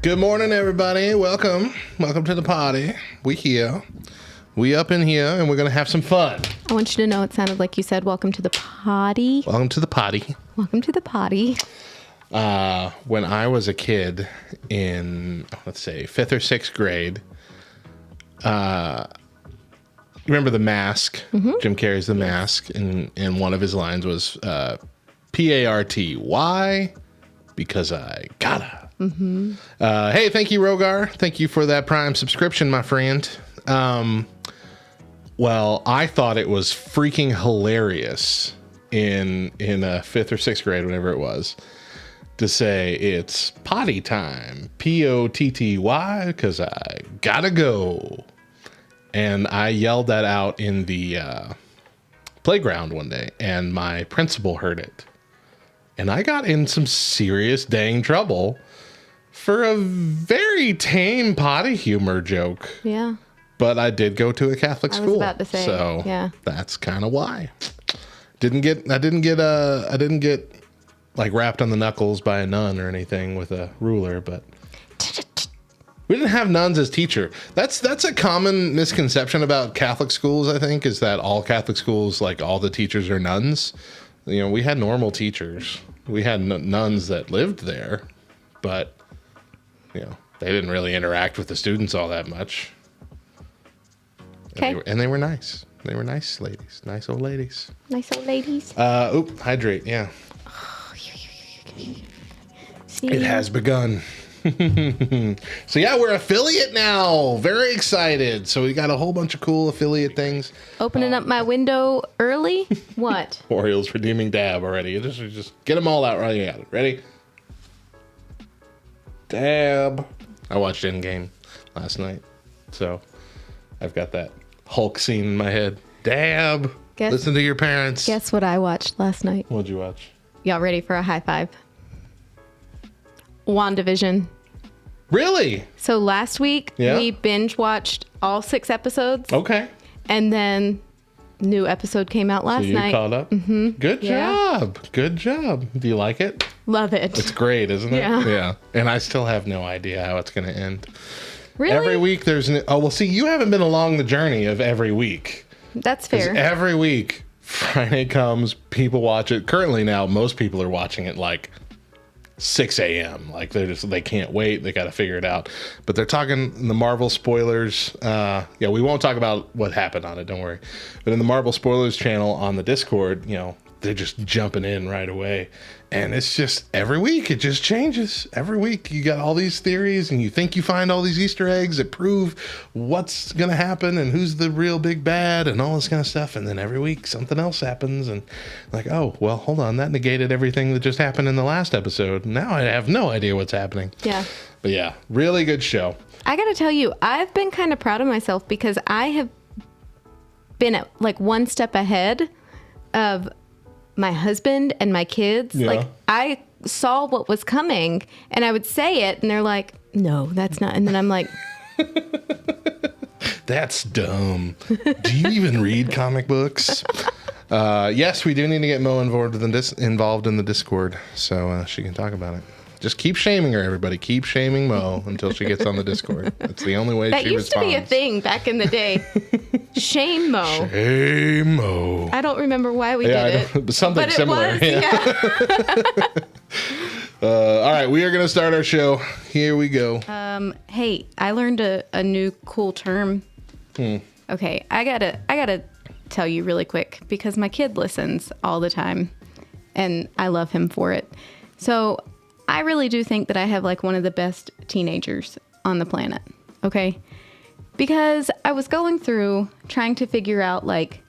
Good morning, everybody. Welcome to the party. We here. We up in here, and we're going to have some fun. I want you to know it sounded like you said, welcome to the potty. Welcome to the potty. Welcome to the potty. When I was a kid in, let's say, 5th or 6th grade, remember The Mask? Mm-hmm. Jim Carrey's The Mask, and one of his lines was, P-A-R-T. Why? Because I gotta. Mm-hmm. Hey, thank you, Rogar. Thank you for that Prime subscription, my friend. Well, I thought it was freaking hilarious in 5th or 6th grade, whenever it was, to say it's potty time, P-O-T-T-Y, because I gotta go. And I yelled that out in the playground one day, and my principal heard it. And I got in some serious dang trouble for a very tame potty humor joke. Yeah. But I did go to a Catholic school. I was about to say, so yeah. That's kind of why. I didn't get like wrapped on the knuckles by a nun or anything with a ruler, but we didn't have nuns as teacher. That's a common misconception about Catholic schools, I think, is that all Catholic schools, like all the teachers are nuns. You know, we had normal teachers. We had nuns that lived there, but, you know, they didn't really interact with the students all that much. Okay. And they were nice. They were nice ladies. Nice old ladies. Nice old ladies. Hydrate, yeah. See? It has begun. So yeah, we're affiliate now. Very excited. So we got a whole bunch of cool affiliate things. Opening up my window early. What? Orioles redeeming dab already. Just get them all out right at it. Ready? Dab. I watched Endgame last night, so I've got that Hulk scene in my head. Dab. Listen to your parents. Guess what I watched last night? What'd you watch? Y'all ready for a high five? WandaVision. Really? So last week, we binge watched all 6 episodes. Okay. And then new episode came out last night. Caught up? Mm-hmm. Good job. Good job. Do you like it? Love it. It's great, isn't it? Yeah. Yeah. And I still have no idea how it's going to end. Really? Every week there's see, you haven't been along the journey of every week. That's fair. Every week, Friday comes, people watch it. Currently now, most people are watching it like 6 a.m. Like they can't wait. They got to figure it out. But they're talking the Marvel spoilers. We won't talk about what happened on it. Don't worry. But in the Marvel spoilers channel on the Discord, they're just jumping in right away. And it's just every week, it just changes. Every week you got all these theories and you think you find all these Easter eggs that prove what's going to happen and who's the real big bad and all this kind of stuff. And then every week something else happens and like, oh, well, hold on. That negated everything that just happened in the last episode. Now I have no idea what's happening. Yeah. But yeah, really good show. I got to tell you, I've been kind of proud of myself because I have been at like one step ahead of my husband and my kids. Yeah. Like I saw what was coming and I would say it and they're like, no, that's not. And then I'm like, that's dumb. Do you even read comic books? Yes, we do need to get Mo involved in the Discord so she can talk about it. Just keep shaming her, everybody. Keep shaming Mo until she gets on the Discord. That's the only way she responds. That used to be a thing back in the day. Shame Mo. Shame Mo. I don't remember why we did it. Something similar. Yeah. All right, we are going to start our show. Here we go. Hey, I learned a new cool term. Okay, I gotta tell you really quick because my kid listens all the time, and I love him for it. So I really do think that I have like one of the best teenagers on the planet. Okay, because I was going through trying to figure out like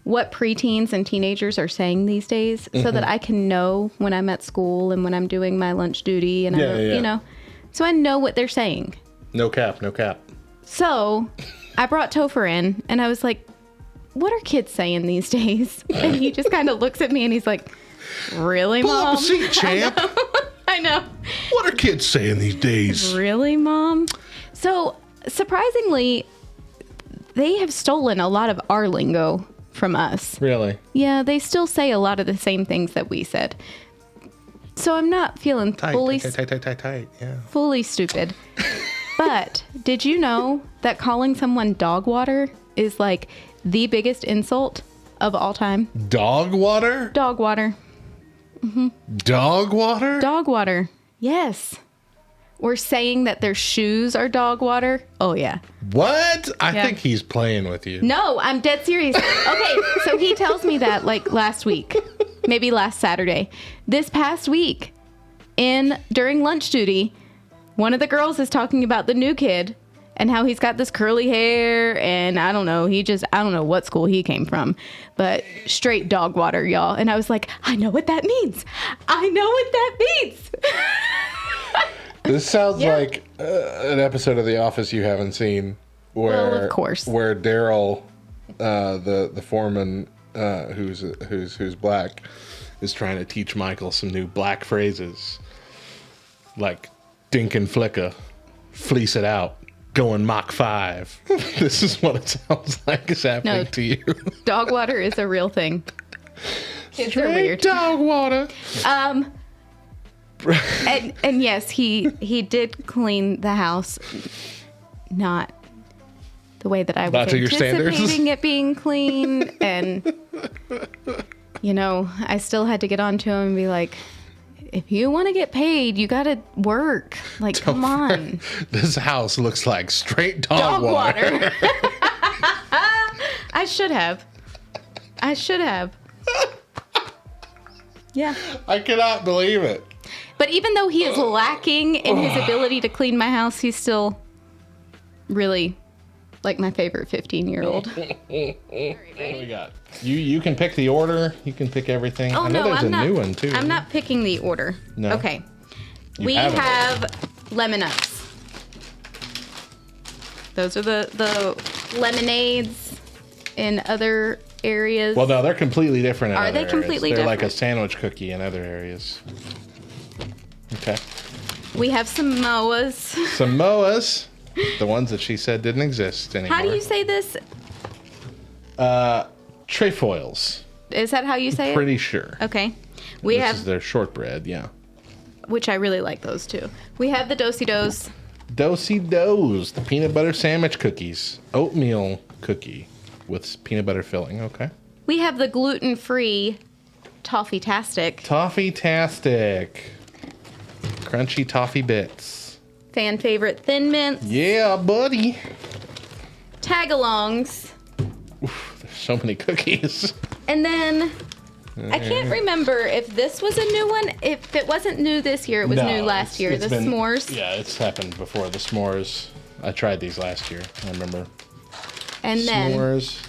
what preteens and teenagers are saying these days so that I can know when I'm at school and when I'm doing my lunch duty and so I know what they're saying. No cap. So I brought Topher in and I was like, what are kids saying these days? And he just kind of looks at me and he's like, really, Pull Mom? up a seat, champ. I know. What are kids saying these days? Really, Mom? So surprisingly, they have stolen a lot of our lingo from us. Really? Yeah, they still say a lot of the same things that we said. So I'm not feeling Tight, yeah. fully stupid. But did you know that calling someone Dogwater is like the biggest insult of all time? Dogwater? Dogwater. Dogwater? Dogwater. Yes. Or saying that their shoes are dog water. Oh, yeah. What? I Yeah. think he's playing with you. No, I'm dead serious. Okay, so he tells me that like last week, maybe last Saturday. This past week, during lunch duty, one of the girls is talking about the new kid and how he's got this curly hair, and I don't know, I don't know what school he came from, but straight dog water, y'all. And I was like, I know what that means. I know what that means. This sounds Yeah. like an episode of The Office you haven't seen, where Well, of course. where Daryl, the foreman, who's black, is trying to teach Michael some new black phrases, like "dink and flicka," "fleece it out," "going Mach 5." This is what it sounds like is happening to you. Dog water is a real thing. Kids are weird. Dog water. And yes, he did clean the house, not the way that I was Not to your standards. anticipating it being clean. And, you know, I still had to get on to him and be like, if you want to get paid, you got to work. Like, come on. This house looks like straight dog water. I should have. Yeah. I cannot believe it. But even though he is lacking in his ability to clean my house, he's still really like my favorite 15-year-old. What do we got? You can pick the order. You can pick everything. Oh, I know no, there's I'm a not. new one too. I'm not picking the order. No? Okay. You We have an have lemon ups. Those are the lemonades in other areas. Well, no, they're completely different. Are they completely They're like a different? sandwich cookie in other areas. Okay. We have Samoas. Samoas, the ones that she said didn't exist anymore. How do you say this? Trefoils. Is that how you say Pretty sure. it? Okay. We This have, is their shortbread, yeah. which I really like those too. We have the Do-si-dos. Do-si-dos, the peanut butter sandwich cookies. Oatmeal cookie with peanut butter filling, okay. We have the gluten-free Toffee-tastic. Toffee-tastic. Crunchy toffee bits. Fan favorite Thin Mints. Yeah, buddy. Tagalongs. There's so many cookies. And then I can't remember if this was a new one. If it wasn't new this year, it was No, new last year. it's The been- s'mores. Yeah, it's happened before. The s'mores. I tried these last year. I remember. And then S'mores.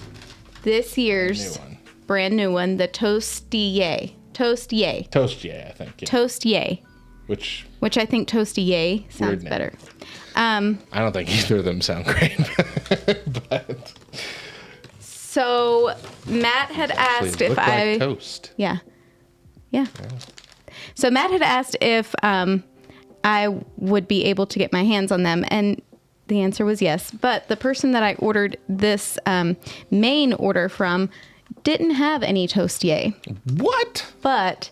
this year's New one. brand new one, the Toasty Yay. Toast Yay. Toast, yeah, I think. Yeah. Toast Yay. Which I think Toasty Yay sounds name. better. I don't think either of them sound great. But So Matt had asked they if look I. like toast. Yeah. So Matt had asked if I would be able to get my hands on them, and the answer was yes. But the person that I ordered this main order from didn't have any Toastier. What? But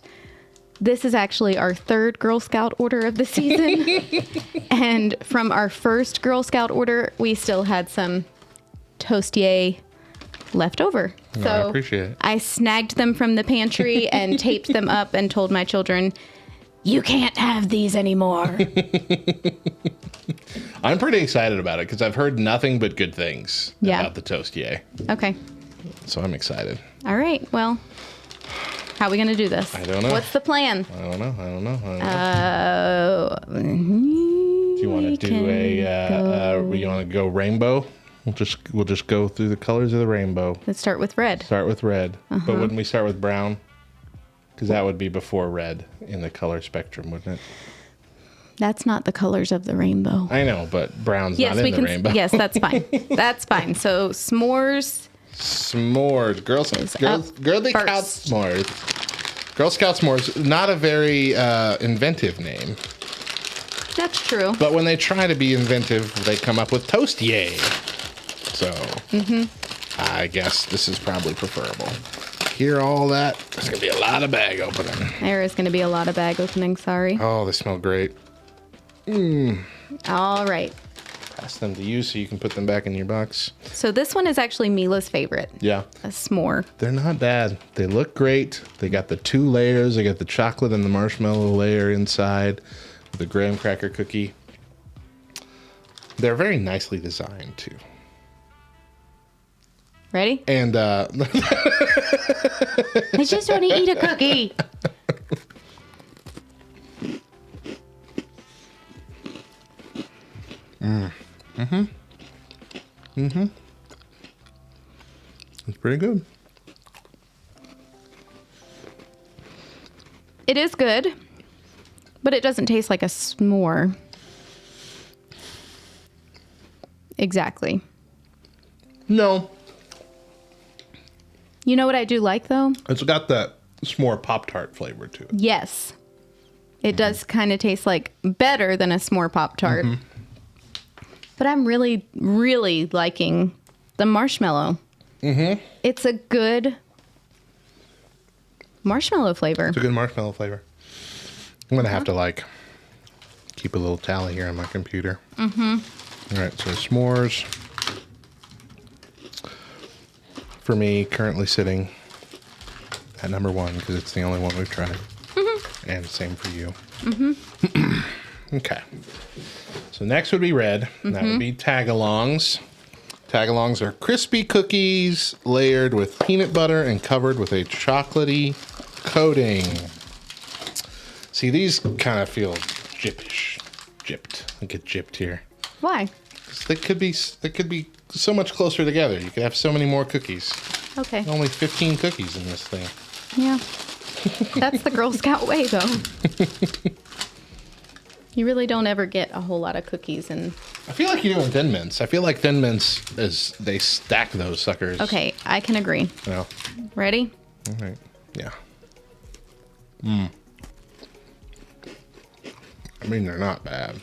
this is actually our third Girl Scout order of the season. And from our first Girl Scout order, we still had some Toastier left over. No, So I appreciate it. I snagged them from the pantry and taped them up and told my children, you can't have these anymore. I'm pretty excited about it because I've heard nothing but good things Yeah. about the Toastier. Okay. So I'm excited. All right. Well, how are we going to do this? I don't know. What's the plan? I don't know. Do you want to do you want to go rainbow? We'll just go through the colors of the rainbow. Let's start with red. Start with red. But wouldn't we start with brown? Because that would be before red in the color spectrum, wouldn't it? That's not the colors of the rainbow. I know, but brown's Yes, not we in can. the rainbow. Yes, that's fine. That's fine. So s'mores. S'mores. Girl Scout first. s'mores. Girl Scout s'mores. Not a very inventive name. That's true. But when they try to be inventive, they come up with Toastier. So I guess this is probably preferable. hear all that? There's going to be a lot of bag opening. There is going to be a lot of bag opening, sorry. Oh, they smell great. All right. Pass them to you so you can put them back in your box. So this one is actually Mila's favorite. Yeah. A s'more. They're not bad. They look great. They got the 2 layers. They got the chocolate and the marshmallow layer inside. The graham cracker cookie. They're very nicely designed, too. Ready? And, I just want to eat a cookie. It's pretty good. It is good, but it doesn't taste like a s'more. Exactly. No. You know what I do like, though? It's got that s'more Pop-Tart flavor to it. Yes. It does kind of taste like better than a s'more Pop-Tart. But I'm really, really liking the marshmallow. It's a good marshmallow flavor. It's a good marshmallow flavor. I'm going to have to, like, keep a little tally here on my computer. All right, so s'mores. For me, currently sitting at number 1 because it's the only one we've tried. And same for you. Okay. So next would be red. That would be tagalongs. Tagalongs are crispy cookies layered with peanut butter and covered with a chocolatey coating. See, these kind of feel gyppish. Gypped. I get gypped here. Why? They could be so much closer together. You could have so many more cookies. Okay. Only 15 cookies in this thing. Yeah. That's the Girl Scout way, though. You really don't ever get a whole lot of cookies. And I feel like you do in Thin Mints. I feel like Thin Mints they stack those suckers. okay, I can agree. Yeah. Ready? All right. Yeah. I mean, they're not bad.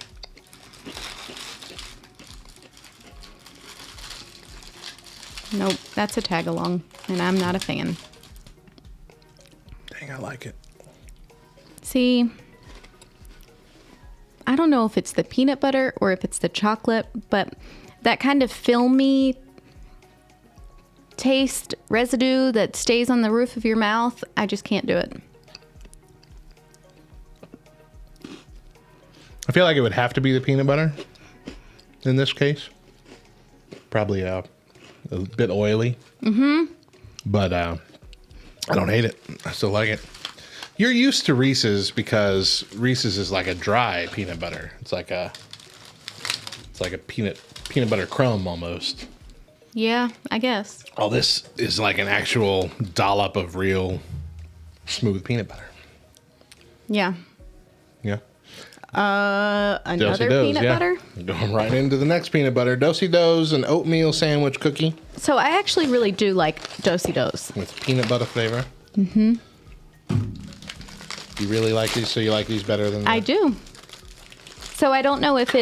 Nope, that's a tag-along, and I'm not a fan. Dang, I like it. See, I don't know if it's the peanut butter or if it's the chocolate, but that kind of filmy taste residue that stays on the roof of your mouth, I just can't do it. I feel like it would have to be the peanut butter in this case. Probably a bit oily. But I don't hate it. I still like it. You're used to Reese's because Reese's is like a dry peanut butter. It's like a peanut butter crumb almost. Yeah, I guess. Oh, this is like an actual dollop of real smooth peanut butter. Yeah. Yeah. Another Do-si-dos, peanut yeah. butter. Going right into the next peanut butter. Do-si-dos, an oatmeal sandwich cookie So I actually really do like Do-si-dos. with peanut butter flavor. You really like these, so you like these better than I do. So I don't know if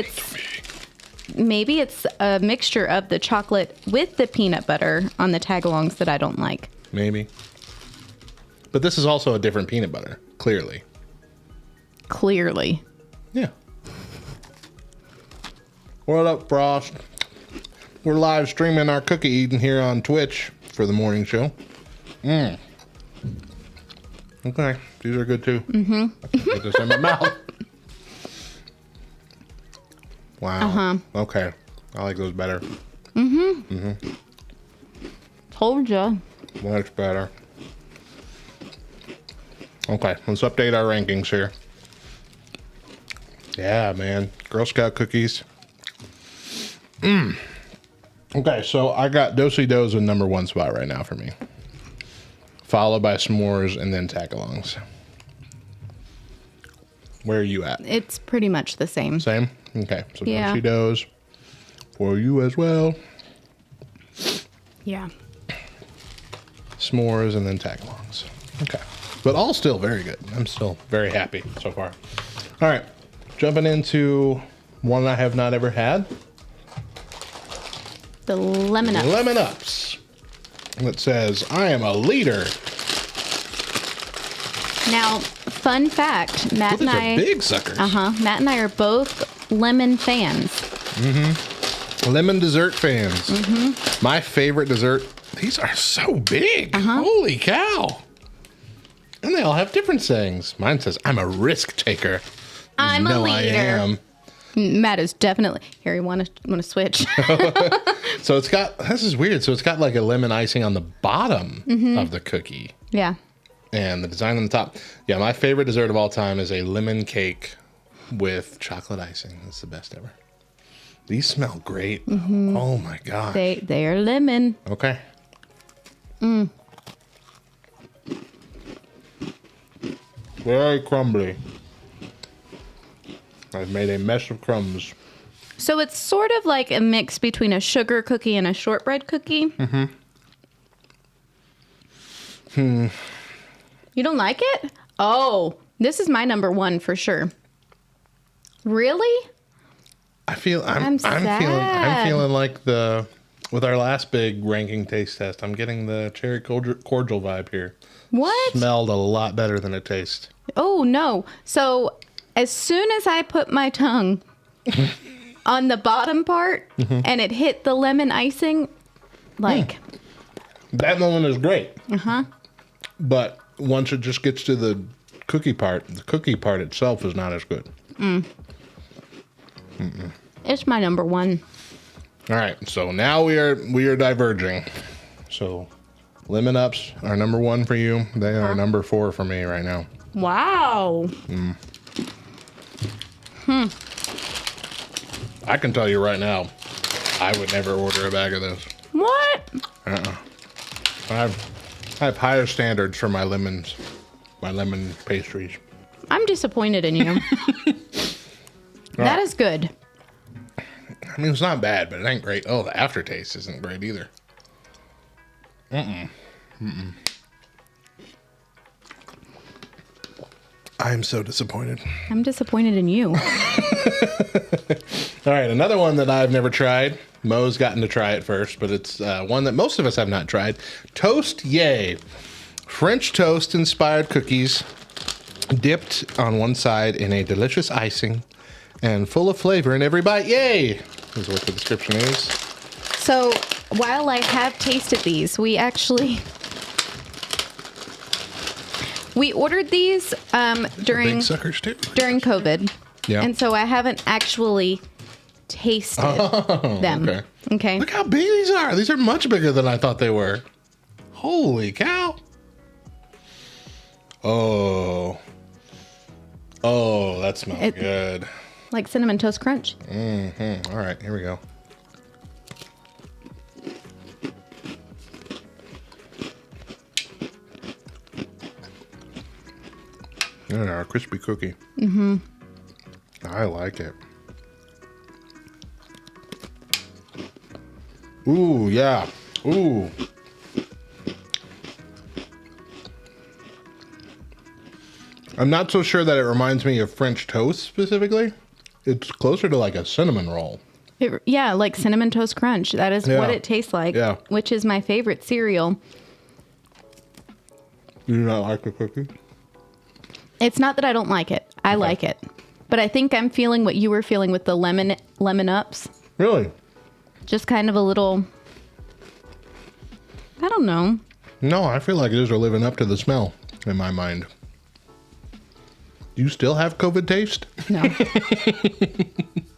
maybe it's a mixture of the chocolate with the peanut butter on the tagalongs that I don't like. Maybe. But this is also a different peanut butter, clearly. Clearly. Yeah. What up, Frost? We're live streaming our cookie eating here on Twitch for the morning show. Okay, these are good too. I can put this in my mouth. Wow. Okay, I like those better. Told ya. Much better. Okay, let's update our rankings here. Yeah, man. Girl Scout cookies. Okay, so I got Do-si-dos in number 1 spot right now for me. Followed by s'mores and then tagalongs. Where are you at? It's pretty much the same. Same? Okay, so Yeah. Do-si-dos for you as well. Yeah. S'mores and then tagalongs. Okay. But all still very good. I'm still very happy so far. All right. Jumping into one I have not ever had. The lemon up. Lemon Ups. It says, I am a leader Now, fun fact, Matt Those and are I, big suckers. Matt and I are both lemon fans. Lemon dessert fans. My favorite dessert. These are so big. Holy cow. And they all have different sayings. Mine says, I'm a risk taker. I'm a leader. I am. Matt is definitely here. You want to switch? So it's got, this is weird. So it's got like a lemon icing on the bottom of the cookie. Yeah. And the design on the top. Yeah, my favorite dessert of all time is a lemon cake with chocolate icing. It's the best ever. These smell great. Oh my god. They are lemon. Okay. Very crumbly. I've made a mess of crumbs. So it's sort of like a mix between a sugar cookie and a shortbread cookie. You don't like it? Oh, this is my number one for sure. Really? I feel I'm feeling like with our last big ranking taste test, I'm getting the cherry cordial vibe here. What? Smelled a lot better than it tastes. Oh no. So as soon as I put my tongue on the bottom part and it hit the lemon icing, like that moment is great. But once it just gets to the cookie part itself is not as good. It's my number one. All right, so now we are diverging. So Lemon Ups are number one for you. They are number 4 for me right now. Wow. I can tell you right now, I would never order a bag of this. What? I have higher standards for my lemon pastries. I'm disappointed in you. That is good. I mean, it's not bad, but it ain't great. Oh, the aftertaste isn't great either. I'm so disappointed. I'm disappointed in you. All right, another one that I've never tried. Mo's gotten to try it first, but it's one that most of us have not tried. Toast Yay. French toast inspired cookies dipped on one side in a delicious icing and full of flavor in every bite. Yay! Is what the description is. So while I have tasted these, we ordered these during Big suckers too. during COVID. Yeah. And so I haven't actually tasted them. Okay. Okay. Look how big these are. These are much bigger than I thought they were. Holy cow. Oh, that smells good. Like Cinnamon Toast Crunch. All right, here we go. Yeah, a crispy cookie. I like it. Ooh, yeah. Ooh. I'm not so sure that it reminds me of French toast specifically. It's closer to like a cinnamon roll. Yeah, like Cinnamon Toast Crunch. That is what it tastes like. Yeah. Which is my favorite cereal. You do not like the cookie? It's not that I don't like it. I like it. But I think I'm feeling what you were feeling with the lemon ups. Really? Just kind of a little, I don't know. No, I feel like these are living up to the smell in my mind. Do you still have COVID taste? No.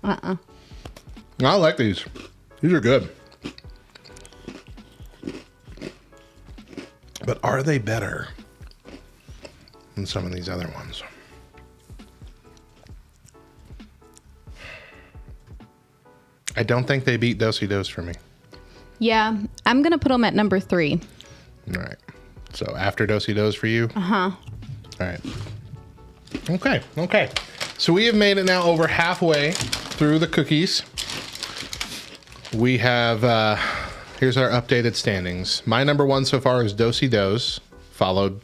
I like these. These are good. But are they better than some of these other ones? I don't think they beat Do-si Dos for me. Yeah, I'm going to put them at number 3. All right. So after Do-si Dos for you? Uh-huh. All right. Okay. So we have made it now over halfway through the cookies. We have, here's our updated standings. My number 1 so far is Do-si Dos, followed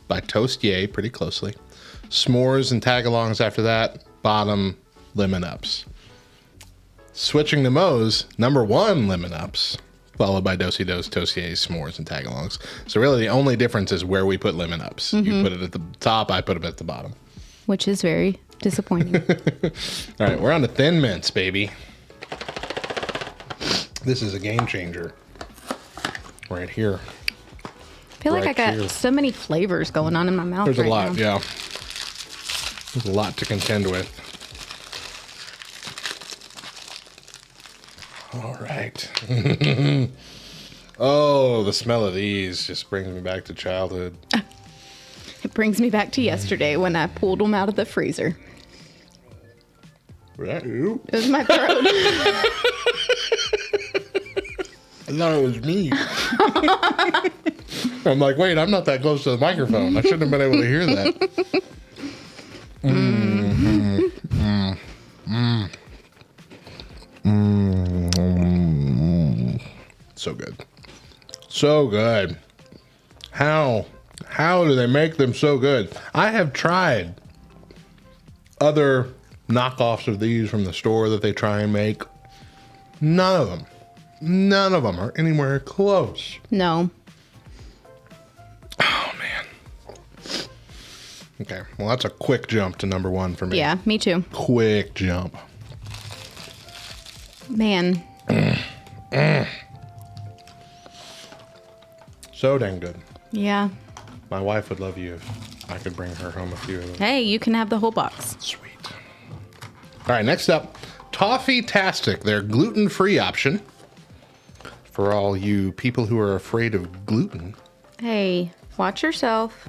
by Toast Yay pretty closely. S'mores and Tagalongs after that. Bottom, Lemon Ups. Switching to Mo's, number 1, Lemon Ups, followed by Do-si-dos, tostiers, s'mores, and tagalongs. So really the only difference is where we put lemon ups. You put it at the top, I put them at the bottom. Which is very disappointing. All right, we're on to Thin Mints, baby. This is a game changer. Right here. I feel like I got so many flavors going on in my mouth. There's right a lot, now. yeah. There's a lot to contend with. All right. Oh, the smell of these just brings me back to childhood. It brings me back to yesterday when I pulled them out of the freezer. Was that you? It was my throat. I thought it was me. I'm like, wait, I'm not that close to the microphone. I shouldn't have been able to hear that. So good. So good. How do they make them so good? I have tried other knockoffs of these from the store that they try and make. None of them are anywhere close. No. Oh, man. Okay, well, that's a quick jump to number one for me. Yeah, me too. Quick jump. Man. So dang good. Yeah. My wife would love you if I could bring her home a few of them. Hey, you can have the whole box. Sweet. All right, next up, Toffee-tastic. Their gluten-free option. For all you people who are afraid of gluten. Hey, watch yourself.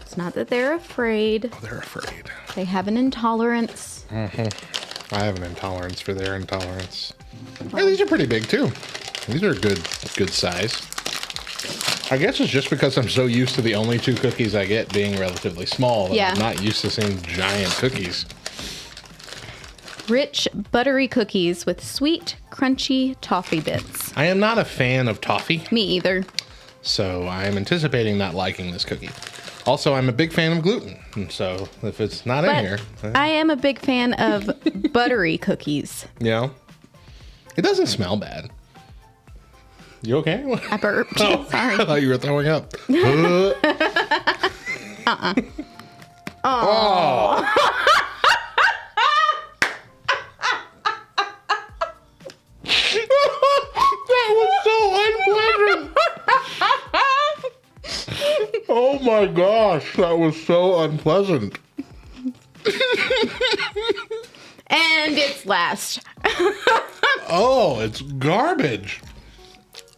It's not that they're afraid. They're afraid. They have an intolerance. I have an intolerance for their intolerance. Hey, these are pretty big too. These are good size. I guess it's just because I'm so used to the only two cookies I get being relatively small that Yeah. I'm not used to seeing giant cookies. Rich, buttery cookies with sweet, crunchy toffee bits. I am not a fan of toffee, Me either. so I am anticipating not liking this cookie. Also, I'm a big fan of gluten, and so if it's not in But here, I am a big fan of buttery cookies. you know, it doesn't smell bad. You okay? I burped. Oh, Sorry. I thought you were throwing up. Oh. That was so unpleasant. Oh my gosh, that was so unpleasant. And it's last. Oh, it's garbage.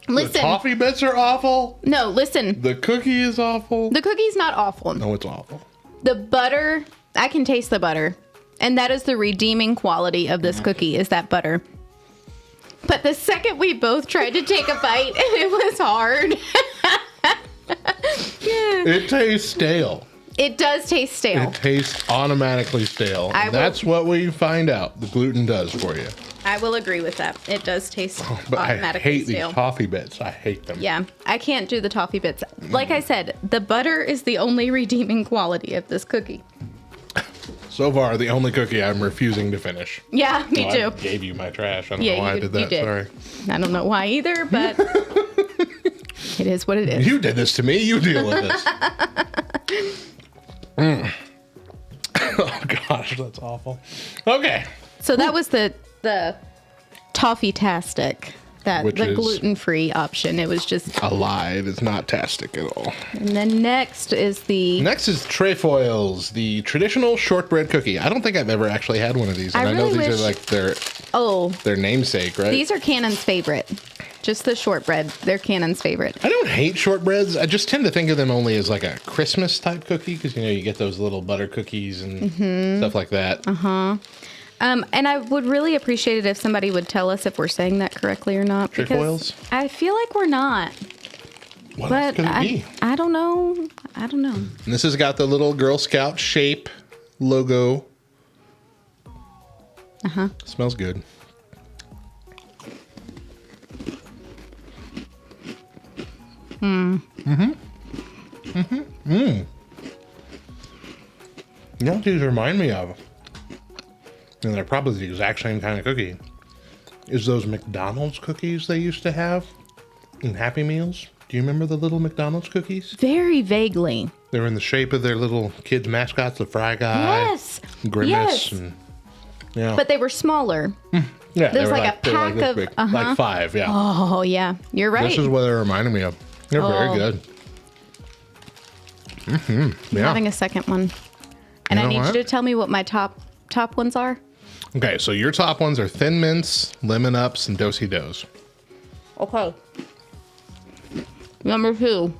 The Listen. toffee bits are awful. No, listen. The cookie is awful. The cookie's not awful. No, it's awful. The butter, I can taste the butter. And that is the redeeming quality of this cookie, is that butter. But the second we both tried to take a bite, it was hard. It tastes stale. It does taste stale. It tastes automatically stale. I will- That's what we find out the gluten does for you. I will agree with that. It does taste But I automatically hate stale. these toffee bits. I hate them. Yeah, I can't do the toffee bits. Like I said, the butter is the only redeeming quality of this cookie. So far, the only cookie I'm refusing to finish. Yeah, me Oh, too. I gave you my trash. I don't Yeah, know why you I did did- you that. did. Sorry. I don't know why either, but it is what it is. You did this to me. You deal with this. Oh, gosh. That's awful. Okay. So that was the Toffee-tastic, Which the is- gluten-free option. It was just, A lie. It is not tastic at all. and then next is the, Next is trefoils, the traditional shortbread cookie. I don't think I've ever actually had one of these. And I I know really these wish- are like oh, their namesake, right? these are Cannon's favorite. Just the shortbread. They're Cannon's favorite. I don't hate shortbreads. I just tend to think of them only as like a Christmas type cookie because, you know, you get those little butter cookies and stuff like that. And I would really appreciate it if somebody would tell us if we're saying that correctly or not. because Trefoils? I feel like we're not. What But else could it be? I don't know. I don't know. And this has got the little Girl Scout shape logo. Smells good. You know what these remind me of? And they're probably the exact same kind of cookie. is those McDonald's cookies they used to have in Happy Meals. Do you remember the little McDonald's cookies? Very vaguely. They were in the shape of their little kids' mascots, the Fry Guy, Yes. Grimace, Yes. and yeah. But they were smaller. Yeah, There's they were like a they were pack this of- big. uh-huh. Like 5, yeah. Oh, yeah. You're right. This is what they reminded me of. They're very good. I'm Yeah. having a second one. And You I know need what? you to tell me what my top ones are. Okay, so your top ones are Thin Mints, Lemon Ups, and Do-Si-Dos. Okay. Number 2.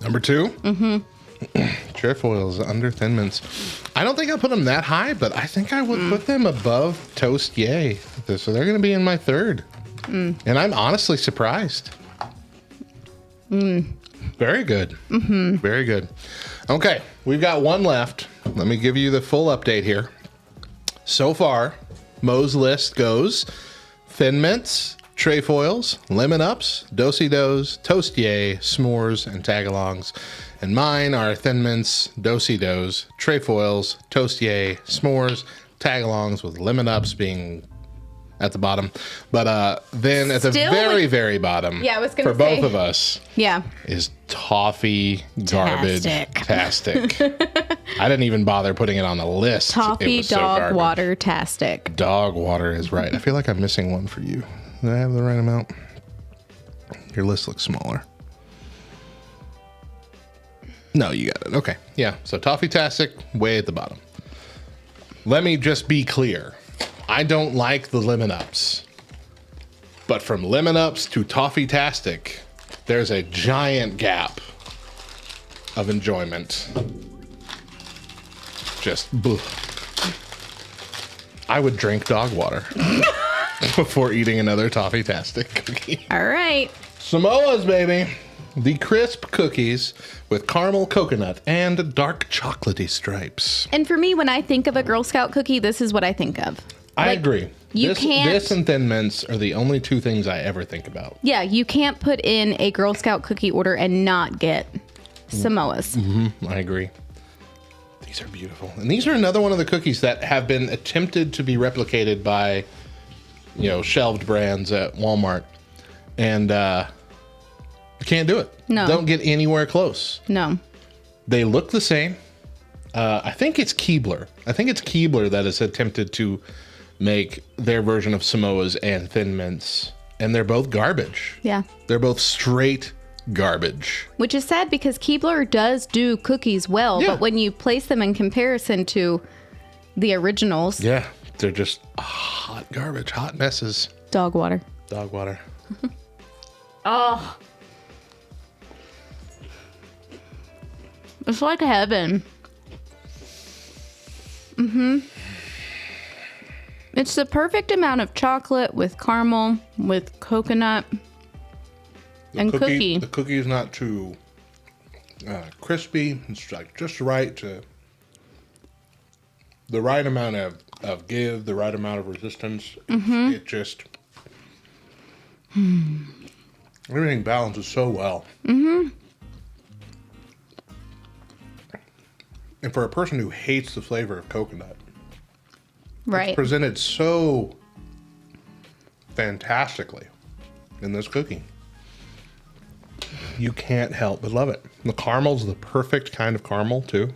Number 2? Mm-hmm. Trefoils under Thin Mints. I don't think I put them that high, but I think I would put them above Toast Yay. So they're going to be in my 3rd. And I'm honestly surprised. Very good. Very good. Okay, we've got one left. Let me give you the full update here. So far, Mo's list goes Thin Mints, Trefoils, Lemon Ups, Do-Si-Dos, Toast Yay, S'mores, and Tagalongs. And mine are Thin Mints, Do-Si-Dos, Trefoils, Toast Yay, S'mores, Tagalongs, with Lemon Ups being at the bottom. But then at the Still very, with- very bottom, Yeah, I was gonna for both say. of us, Yeah. is toffee garbage Tastic. tastic. I didn't even bother putting it on the list. It Toffee was so dog garbage. water tastic. Dog water is right. I feel like I'm missing one for you. Do I have the right amount? Your list looks smaller. No, you got it. Okay. Yeah. So toffee tastic way at the bottom. Let me just be clear. I don't like the Lemon Ups. But from Lemon Ups to toffee tastic, there's a giant gap of enjoyment. Just bleh. I would drink dog water before eating another toffee tastic cookie. All right. Samoa's, baby. The crisp cookies with caramel coconut and dark chocolatey stripes. And for me, when I think of a Girl Scout cookie, this is what I think of. I Like, agree. you can't- This and Thin Mints are the only two things I ever think about. Yeah, you can't put in a Girl Scout cookie order and not get Samoa's. I agree. These are beautiful. And these are another one of the cookies that have been attempted to be replicated by, shelved brands at Walmart. And you can't do it. No. Don't get anywhere close. No. They look the same. I think it's Keebler. I think it's Keebler that has attempted to make their version of Samoa's and Thin Mints. And they're both garbage. Yeah. They're both straight garbage. Which is sad because Keebler does do cookies well, Yeah. but when you place them in comparison to the originals, Yeah. They're just hot garbage, hot messes. dog water. Dog water. Oh. It's like heaven. It's the perfect amount of chocolate with caramel, with coconut, and cookie. The cookie is not too crispy. It's like just right to the right amount of give, the right amount of resistance. It just everything balances so well. And for a person who hates the flavor of coconut, Right. presented so fantastically in this cookie. You can't help but love it. The caramel's the perfect kind of caramel too.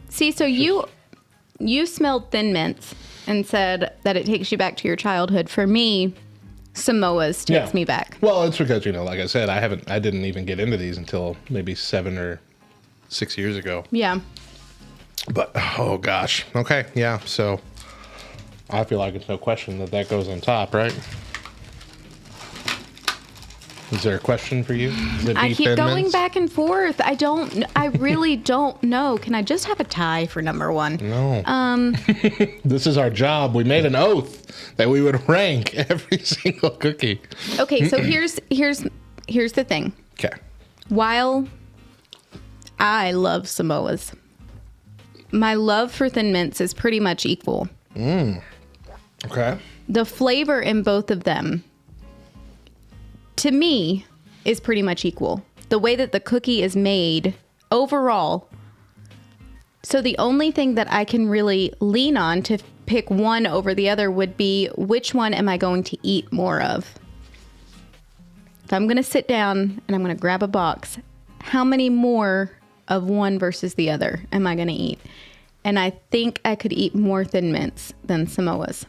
See, so you smelled Thin Mints and said that it takes you back to your childhood. For me, Samoa's takes me back. Well, it's because, like I said, I didn't even get into these until maybe 7 or 6 years ago. Yeah. But oh gosh. Okay, yeah. So I feel like it's no question that goes on top, right? Is there a question for you? Does it I beat keep Thin going Mints? back and forth. I really don't know. Can I just have a tie for number one? No. This is our job. We made an oath that we would rank every single cookie. Okay, so here's the thing. Okay. While I love Samoa's, my love for Thin Mints is pretty much equal. Okay. The flavor in both of them, to me, is pretty much equal. The way that the cookie is made overall. So the only thing that I can really lean on to pick one over the other would be, which one am I going to eat more of? If I'm going to sit down and I'm going to grab a box, how many more of one versus the other am I going to eat? And I think I could eat more Thin Mints than Samoas.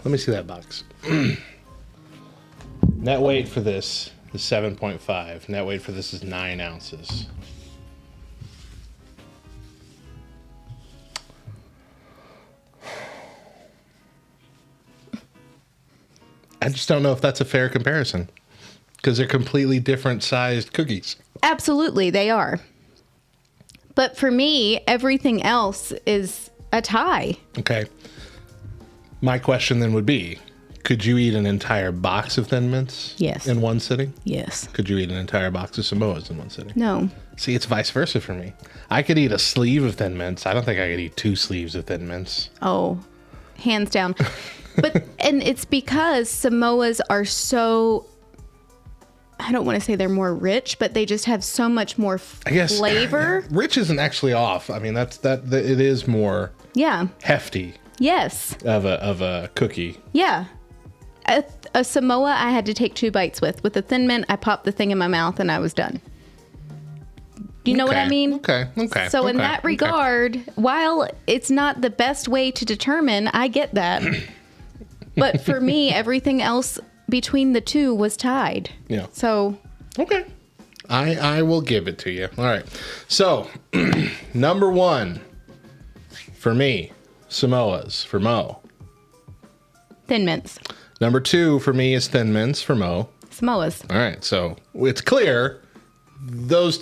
Let me see that box. Net weight for this is 7.5. Net weight for this is 9 ounces. I just don't know if that's a fair comparison because they're completely different sized cookies. Absolutely, they are. But for me, everything else is a tie. Okay. My question then would be, could you eat an entire box of Thin Mints? Yes. In one sitting? Yes. Could you eat an entire box of Samoas in one sitting? No. See, it's vice versa for me. I could eat a sleeve of Thin Mints. I don't think I could eat 2 sleeves of Thin Mints. Oh, hands down. And it's because Samoas are so, I don't want to say they're more rich, but they just have so much more flavor. Rich isn't actually off. I mean, it is more hefty. Yes. Of a cookie. Yeah. A Samoa I had to take 2 bites with. With a Thin Mint, I popped the thing in my mouth and I was done. Do you know what I mean? Okay. So in that regard, while it's not the best way to determine, I get that. But for me, everything else between the two was tied. Yeah. So. Okay. I will give it to you. All right. So, number 1 for me, Samoas for Mo. Thin Mints. Number 2 for me is Thin Mints for Mo. Samoas. All right. So it's clear these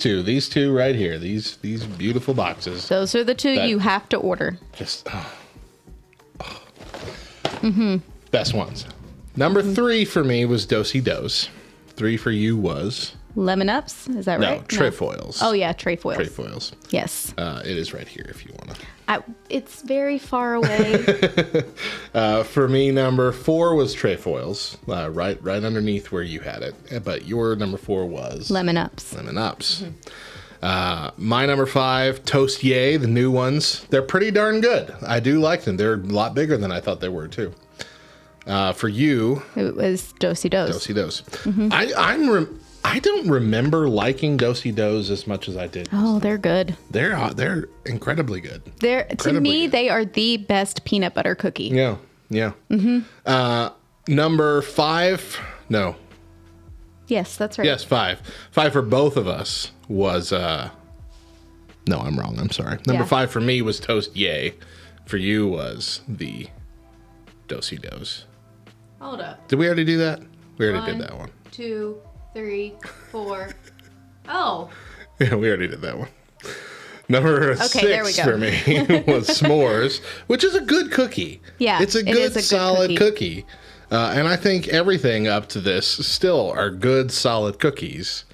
two right here, these beautiful boxes. Those are the 2 you have to order. Just, best ones. Number 3 for me was Do-si Dos. 3 for you was Lemon Ups. Is that right? No, trefoils. Oh yeah, trefoils. Trefoils. Yes. It is right here if you want to. It's very far away. For me, number 4 was trefoils, right underneath where you had it. But your number 4 was Lemon Ups. Lemon Ups. My number 5, Toast Yay, the new ones. They're pretty darn good. I do like them. They're a lot bigger than I thought they were too. For you, it was Do-si Dos. Do-si Dos. I don't remember liking Do-si Dos as much as I did. Oh, they're good. They're incredibly good. To me, they are the best peanut butter cookie. Yeah. Number 5, no. Yes, that's right. Yes, 5. 5 for both of us was no, I'm wrong. I'm sorry. Number 5 for me was Toast Yay. For you was the Do-si Dos. Hold up. Did we already do that? We already did that one. 2, 3, 4. Oh. Yeah, we already did that one. Number 6 for me was S'mores, which is a good cookie. Yeah, it's a good solid cookie. And I think everything up to this still are good, solid cookies.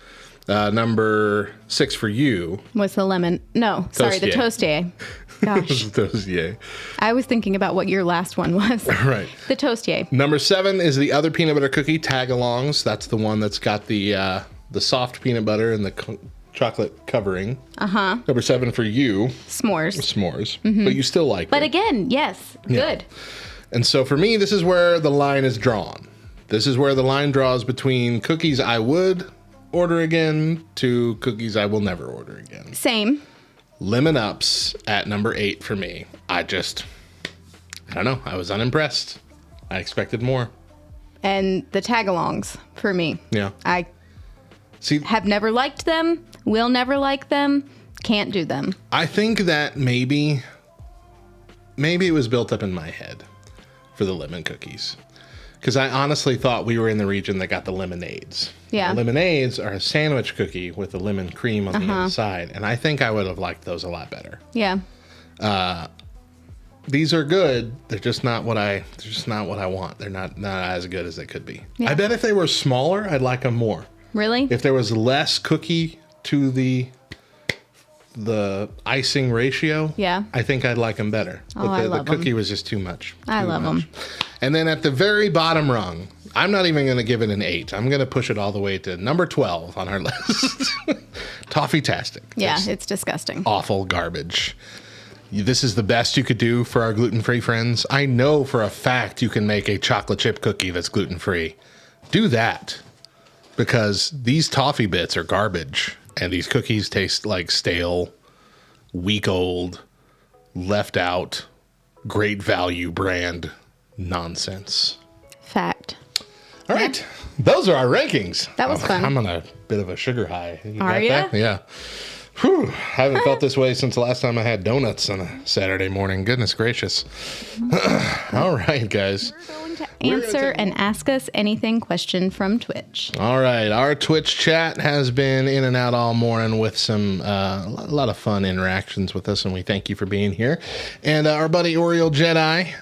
Number 6 for you was the lemon. No, sorry, the Toast-Yay. Gosh. Toast-Yay. I was thinking about what your last one was. Right. The Toast-Yay. Number 7 is the other peanut butter cookie, Tagalongs. That's the one that's got the soft peanut butter and the chocolate covering. Number 7 for you. S'mores. Mm-hmm. But you still like it. But again, yes, good. And so for me, this is where the line is drawn. This is where the line draws between cookies I would order again to cookies I will never order again. Same. Lemon Ups at number 8 for me. I don't know. I was unimpressed. I expected more. And the Tagalongs for me. Yeah. I have never liked them, will never like them, can't do them. I think that maybe it was built up in my head for the lemon cookies. Because I honestly thought we were in the region that got the lemonades. Yeah. The lemonades are a sandwich cookie with a lemon cream on the inside. And I think I would have liked those a lot better. Yeah. These are good. They're just not what I want. They're not as good as they could be. Yeah. I bet if they were smaller, I'd like them more. Really? If there was less cookie to the icing ratio, I think I'd like them better. But the cookie was just too much. I love them. And then at the very bottom rung, I'm not even going to give it an 8. I'm going to push it all the way to number 12 on our list. Toffee-tastic. Yeah, it's disgusting. Awful garbage. this is the best you could do for our gluten-free friends. I know for a fact you can make a chocolate chip cookie that's gluten-free. Do that, because these toffee bits are garbage, and these cookies taste like stale, week-old, left out, great value brand nonsense. Fact. All right. Those are our rankings. That was fun. I'm on a bit of a sugar high. Are you? Yeah. Whew. I haven't felt this way since the last time I had donuts on a Saturday morning. Goodness gracious. All right, guys. We're going to answer and ask us anything question from Twitch. All right. Our Twitch chat has been in and out all morning with some a lot of fun interactions with us, and we thank you for being here. And our buddy Oriole Jedi,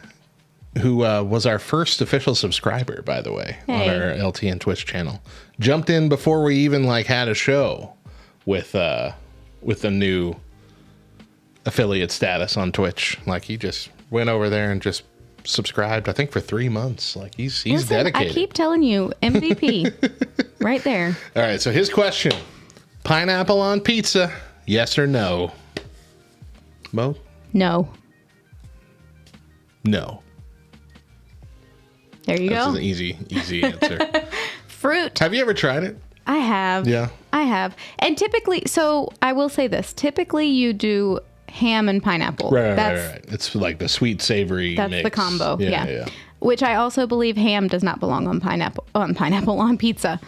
who was our first official subscriber, by the way, on our LTN Twitch channel, jumped in before we even had a show with the new affiliate status on Twitch. He just went over there and just subscribed, I think, for 3 months. He's dedicated. I keep telling you, MVP, right there. All right, so his question: pineapple on pizza, yes or no? Mo? No. No. There you go. That's an easy answer. Fruit. Have you ever tried it? I have. Yeah. I have. And typically, so I will say this, typically you do ham and pineapple. Right. It's like the sweet savory That's mix. the combo. Yeah. Which I also believe ham does not belong on on pizza.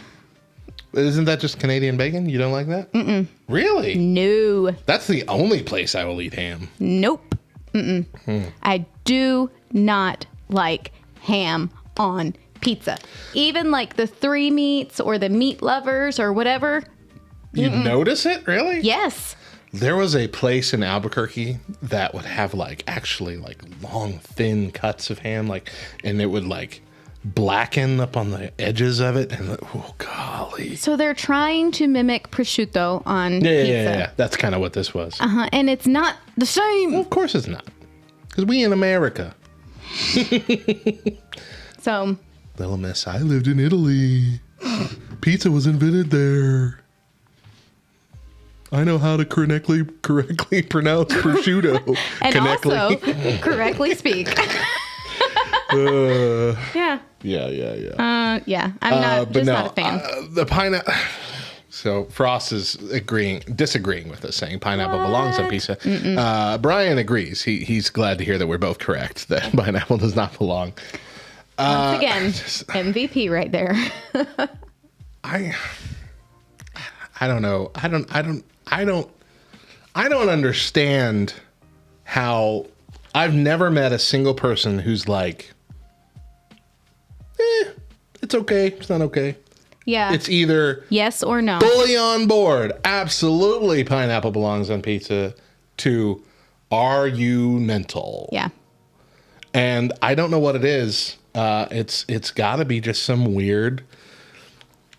Isn't that just Canadian bacon? You don't like that? Mm-mm. Really? No. That's the only place I will eat ham. Nope. I do not like ham on pizza. Even the three meats or the meat lovers or whatever. You notice it? Really? Yes. There was a place in Albuquerque that would have actually long, thin cuts of ham, and it would blacken up on the edges of it. And oh, golly. So they're trying to mimic prosciutto on pizza. Yeah. That's kind of what this was. And it's not the same. Well, of course it's not. Because we in America. So. Little miss, I lived in Italy. Pizza was invented there. I know how to correctly pronounce prosciutto. And also correctly speak. Yeah. Yeah. I'm not a fan. The pineapple. So Frost is disagreeing with us, saying pineapple belongs on pizza. Brian agrees. He's glad to hear that we're both correct, that pineapple does not belong. Once again, MVP right there. I don't know. I don't understand how I've never met a single person who's it's okay. It's not okay. Yeah. It's either yes or no. Fully on board. Absolutely pineapple belongs on pizza, to are you mental? Yeah. And I don't know what it is. It's got to be just some weird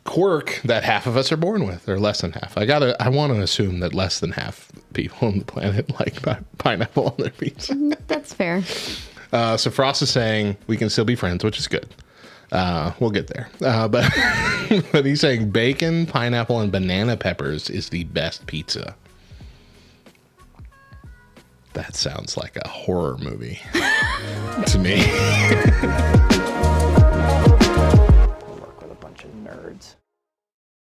quirk that half of us are born with, or less than half. I want to assume that less than half people on the planet like pineapple on their pizza. That's fair. So Frost is saying we can still be friends, which is good. We'll get there. But but he's saying bacon, pineapple, and banana peppers is the best pizza. That sounds like a horror movie to me.